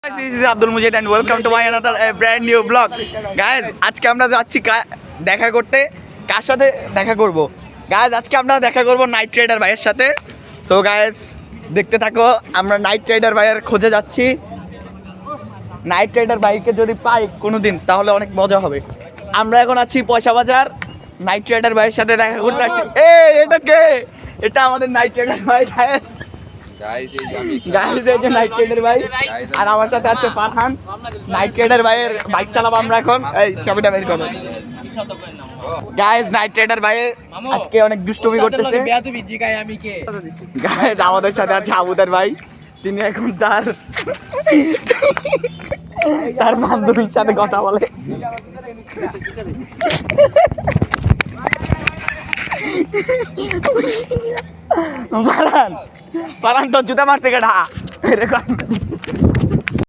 This is Abdul Mujid and welcome to my another brand new vlog. Guys, আজকে আমরা যাচ্ছি দেখা করতে। কার সাথে দেখা করব? Guys, আজকে আমরা দেখা করব নাইট রাইডার ভাইয়ের সাথে। So guys, দেখতে থাকো, আমরা নাইট রাইডার ভাইয়ের খোঁজে যাচ্ছি। নাইট রাইডার ভাইকে যদি পাই কোনোদিন তাহলে অনেক মজা হবে। আমরা এখন আছি পয়সা বাজার, নাইট রাইডার ভাইয়ের সাথে দেখা করতে আসছি। এটা কে? এটা আমাদের নাইট রাইডার ভাই। গাইস এই যে নাইট রাইডার ভাই আর আমার সাথে আছে ফারহান। নাইট রাইডার ভাইয়ের বাইক চালাবো আমরা এখন। এই চাবিটা বের করো। গাইস নাইট রাইডার ভাই আজকে অনেক দুষ্টুমি করতেছে। গাইস আমাদের সাথে আছে আবুদার ভাই, তিনি এখন তার বান্ধবীর সাথে কথা বলে। পালান তো জুতা মারছে কেডা এরকম।